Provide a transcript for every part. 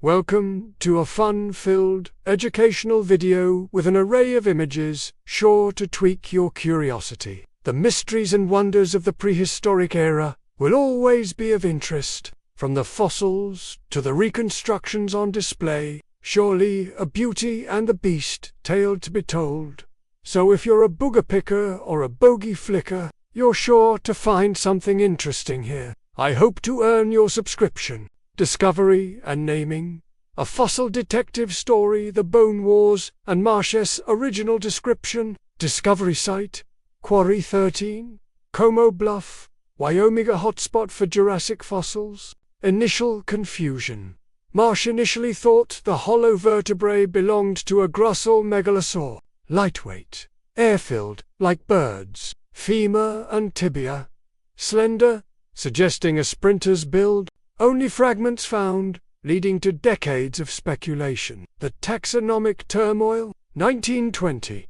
Welcome to a fun-filled, educational video with an array of images sure to tweak your curiosity. The mysteries and wonders of the prehistoric era will always be of interest, from the fossils to the reconstructions on display. Surely a beauty and the beast tale to be told. So if you're a booger picker or a bogey flicker, you're sure to find something interesting here. I hope to earn your subscription. Discovery and naming. A fossil detective story, the Bone Wars, and Marsh's original description. Discovery site, Quarry 13, Como Bluff, Wyoming, a hotspot for Jurassic fossils. Initial confusion. Marsh initially thought the hollow vertebrae belonged to a grossul megalosaur. Lightweight, air-filled, like birds, femur and tibia. Slender, suggesting a sprinter's build. Only fragments found, leading to decades of speculation. The taxonomic turmoil. 1920.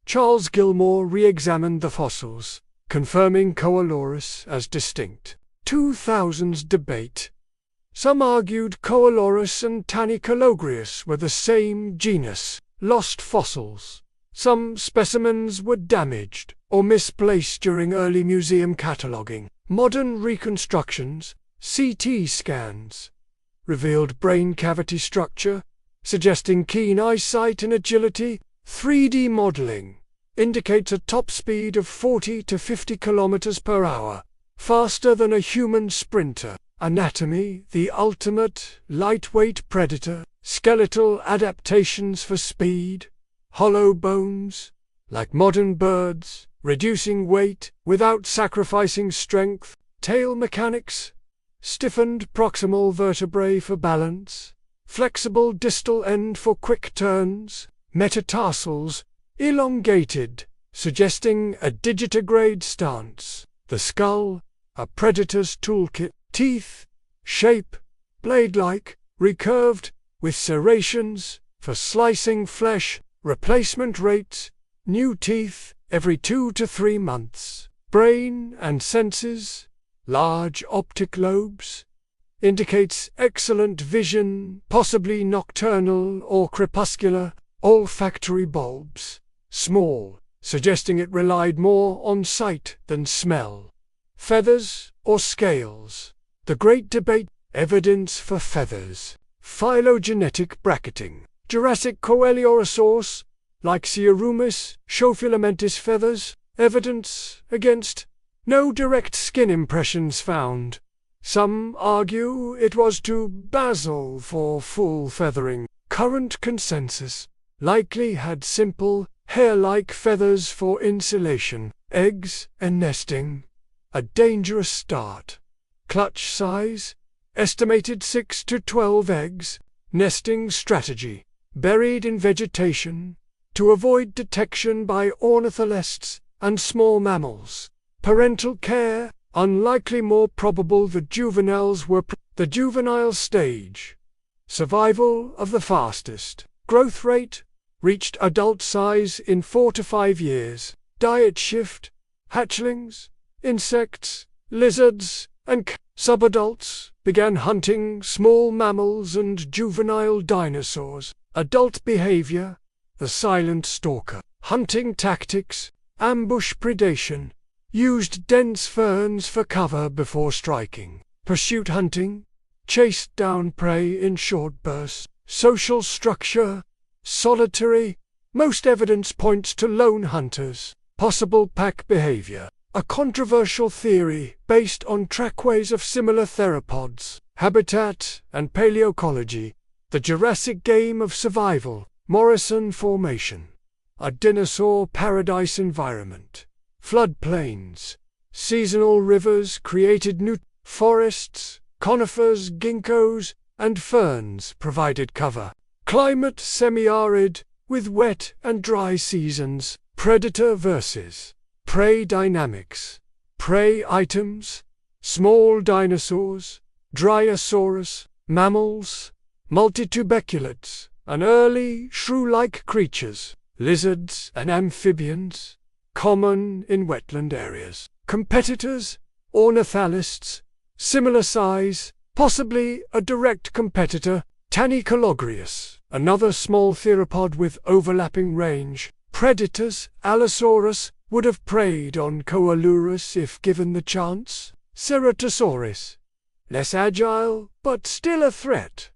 Charles Gilmore re-examined the fossils, confirming Coelurus as distinct. 2000s debate. Some argued Coelurus and Tanicologrius were the same genus. Lost fossils. Some specimens were damaged or misplaced during early museum cataloguing. Modern reconstructions, CT scans, revealed brain cavity structure, suggesting keen eyesight and agility. 3D modeling indicates a top speed of 40 to 50 kilometers per hour, faster than a human sprinter. Anatomy, the ultimate lightweight predator. Skeletal adaptations for speed. Hollow bones, like modern birds, reducing weight without sacrificing strength. Tail mechanics. Stiffened proximal vertebrae for balance, flexible distal end for quick turns, metatarsals, elongated, suggesting a digitigrade stance. The skull, a predator's toolkit. Teeth, shape, blade-like, recurved, with serrations, for slicing flesh. Replacement rates, new teeth, every 2 to 3 months. Brain and senses. Large optic lobes, indicates excellent vision, possibly nocturnal or crepuscular. Olfactory bulbs, small, suggesting it relied more on sight than smell. Feathers or scales. The great debate. Evidence for feathers. Phylogenetic bracketing. Jurassic Coelurosaurus, like Sciurumis, show filamentous feathers. Evidence against. No direct skin impressions found. Some argue it was too basal for full feathering. Current consensus. Likely had simple, hair-like feathers for insulation. Eggs and nesting. A dangerous start. Clutch size. Estimated 6 to 12 eggs. Nesting strategy. Buried in vegetation, to avoid detection by ornithologists and small mammals. Parental care, unlikely, more probable the juveniles were the juvenile stage. Survival of the fastest. Growth rate, reached adult size in 4 to 5 years. Diet shift, hatchlings, insects, lizards, and subadults began hunting small mammals and juvenile dinosaurs. Adult behavior, the silent stalker. Hunting tactics, ambush predation. Used dense ferns for cover before striking. Pursuit hunting, chased down prey in short bursts. Social structure, solitary. Most evidence points to lone hunters. Possible pack behavior. A controversial theory based on trackways of similar theropods. Habitat and paleoecology. The Jurassic game of survival. Morrison Formation. A dinosaur paradise environment. Floodplains. Seasonal rivers created new forests. Conifers, ginkgos, and ferns provided cover. Climate semi-arid, with wet and dry seasons. Predator versus prey dynamics. Prey items. Small dinosaurs. Dryosaurus. Mammals. Multitubeculates, and early shrew-like creatures. Lizards and amphibians. Common in wetland areas. Competitors. Ornithalists. Similar size, possibly a direct competitor. Tanicologrius, another small theropod with overlapping range. Predators, Allosaurus, would have preyed on Coelurus if given the chance. Ceratosaurus, less agile, but still a threat.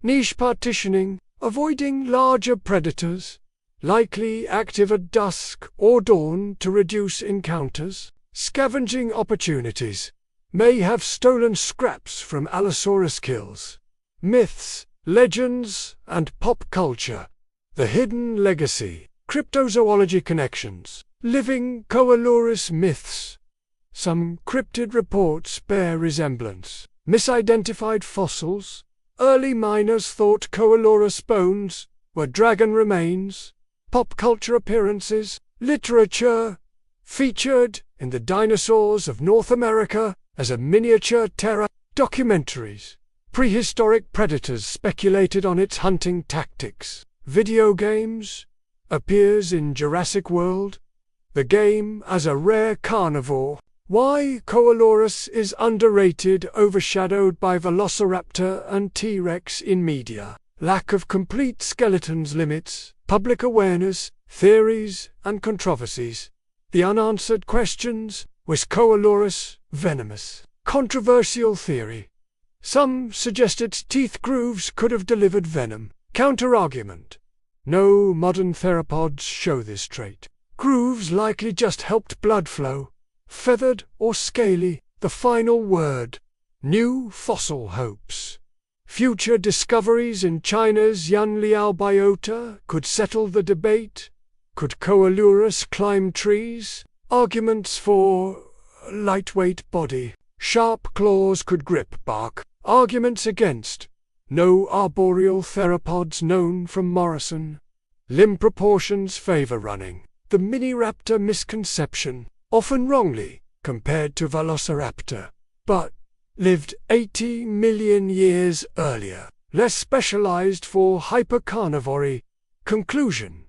Niche partitioning, avoiding larger predators, likely active at dusk or dawn to reduce encounters. Scavenging opportunities, may have stolen scraps from Allosaurus kills. Myths, legends, and pop culture. The hidden legacy, cryptozoology connections, living Coelurus myths. Some cryptid reports bear resemblance. Misidentified fossils. Early miners thought Coelurus bones were dragon remains. Pop culture appearances, literature, featured in the dinosaurs of North America as a miniature terror. Documentaries. Prehistoric predators speculated on its hunting tactics. Video games. Appears in Jurassic World. The game as a rare carnivore. Why Coelurus is underrated, overshadowed by Velociraptor and T-Rex in media. Lack of complete skeletons limits, public awareness, theories and controversies. The unanswered questions, was Coelurus venomous? Controversial theory. Some suggest its teeth grooves could have delivered venom. Counter-argument. No modern theropods show this trait. Grooves likely just helped blood flow. Feathered or scaly, the final word. New fossil hopes. Future discoveries in China's Yanliao biota could settle the debate. Could Coelurus climb trees? Arguments for lightweight body. Sharp claws could grip bark. Arguments against. No arboreal theropods known from Morrison. Limb proportions favor running. The mini-raptor misconception, often wrongly, compared to Velociraptor, but lived 80 million years earlier, less specialized for hypercarnivory. Conclusion.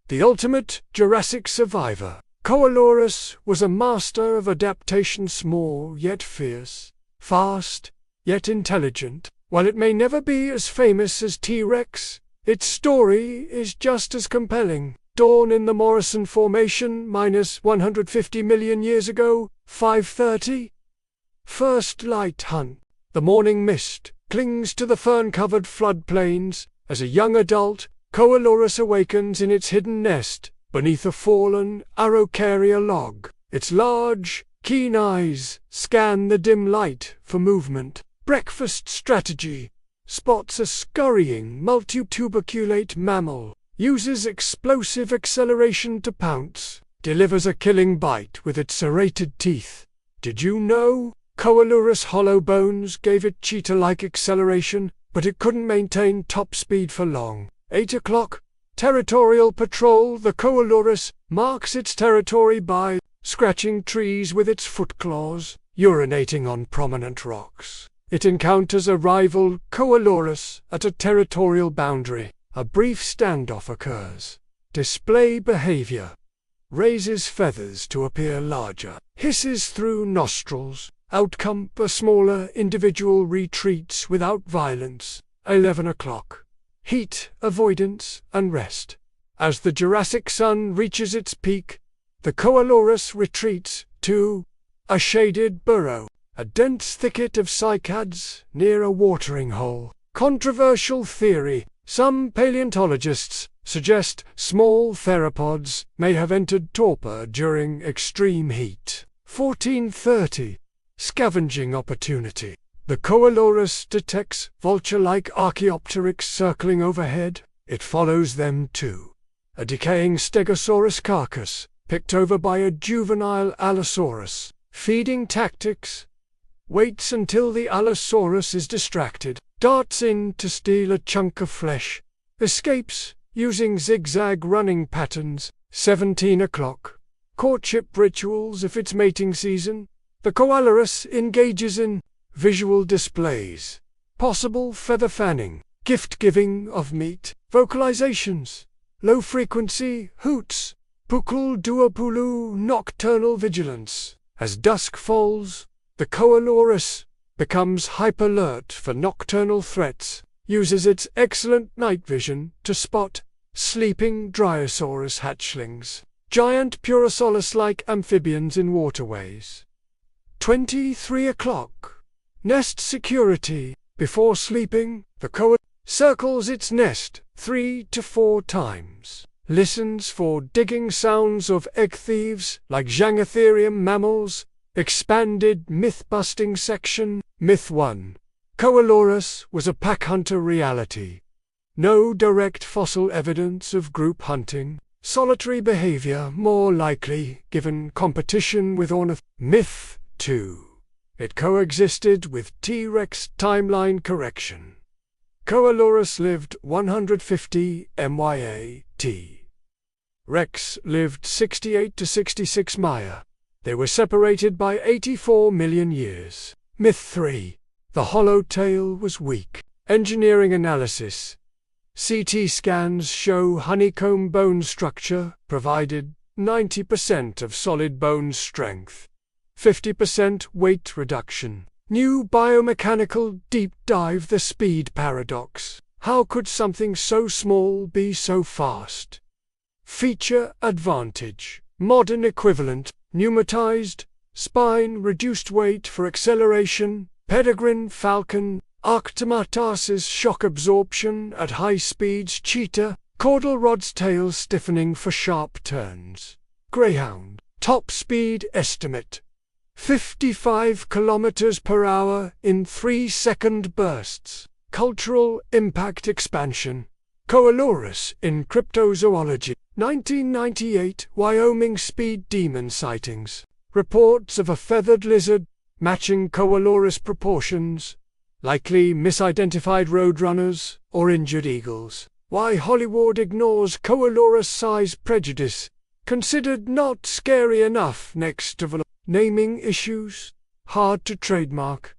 The ultimate Jurassic survivor, Coelurus was a master of adaptation, small yet fierce, fast yet intelligent. While it may never be as famous as T-Rex, its story is just as compelling. Dawn in the Morrison Formation minus 150 million years ago, 5:30. First light hunt. The morning mist clings to the fern-covered floodplains. As a young adult, Coelurus awakens in its hidden nest beneath a fallen Araucaria log. Its large, keen eyes scan the dim light for movement. Breakfast strategy. Spots a scurrying multituberculate mammal. Uses explosive acceleration to pounce. Delivers a killing bite with its serrated teeth. Did you know? Coelurus hollow bones gave it cheetah-like acceleration, but it couldn't maintain top speed for long. 8 o'clock. Territorial patrol. The Coelurus marks its territory by scratching trees with its foot claws, urinating on prominent rocks. It encounters a rival Coelurus at a territorial boundary. A brief standoff occurs. Display behavior. Raises feathers to appear larger. Hisses through nostrils. Outcome: a smaller individual retreats without violence. 11 o'clock. Heat, avoidance, and rest. As the Jurassic sun reaches its peak, the Coelurus retreats to a shaded burrow. A dense thicket of cycads near a watering hole. Controversial theory. Some paleontologists suggest small theropods may have entered torpor during extreme heat. 1430. Scavenging opportunity. The Coelurus detects vulture-like Archaeopteryx circling overhead. It follows them too. A decaying Stegosaurus carcass, picked over by a juvenile Allosaurus. Feeding tactics. Waits until the Allosaurus is distracted. Darts in to steal a chunk of flesh. Escapes, using zigzag running patterns. 17 o'clock. Courtship rituals if it's mating season. The Coelurus engages in visual displays. Possible feather fanning. Gift-giving of meat. Vocalizations. Low-frequency hoots. Pukul duopulu nocturnal vigilance. As dusk falls, the Coelurus becomes hyper-alert for nocturnal threats, uses its excellent night vision to spot sleeping Dryosaurus hatchlings, giant Purosaurus-like amphibians in waterways. 23 o'clock. Nest security. Before sleeping, the koala circles its nest 3 to 4 times, listens for digging sounds of egg thieves like Zhangotherium mammals. Expanded myth-busting section. Myth 1. Coelurus was a pack hunter. Reality. No direct fossil evidence of group hunting. Solitary behavior more likely given competition with ornith. Myth 2. It coexisted with T-Rex. Timeline correction. Coelurus lived 150 MYA. T-Rex lived 68 to 66 Maya. They were separated by 84 million years. Myth 3. The hollow tail was weak. Engineering analysis. CT scans show honeycomb bone structure provided 90% of solid bone strength. 50% weight reduction. New biomechanical deep dive. The speed paradox. How could something so small be so fast? Feature advantage. Modern equivalent. Pneumatized, spine, reduced weight for acceleration, peregrine falcon, Arctomatasis shock absorption at high speeds, Cheetah, caudal rod's tail stiffening for sharp turns. Greyhound, top speed estimate, 55 km per hour in 3-second bursts. Cultural impact expansion. Coelurus in cryptozoology. 1998 Wyoming speed demon sightings. Reports of a feathered lizard matching Coelurus proportions. Likely misidentified roadrunners or injured eagles. Why Hollywood ignores Coelurus size prejudice. Considered not scary enough next to naming issues. Hard to trademark.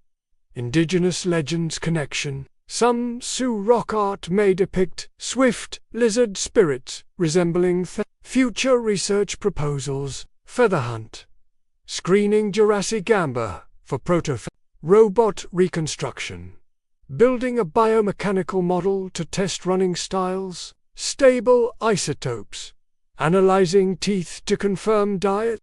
Indigenous legends connection. Some Sioux rock art may depict swift lizard spirits resembling future research proposals. Feather hunt. Screening Jurassic amber for robot reconstruction. Building a biomechanical model to test running styles. Stable isotopes. Analyzing teeth to confirm diet.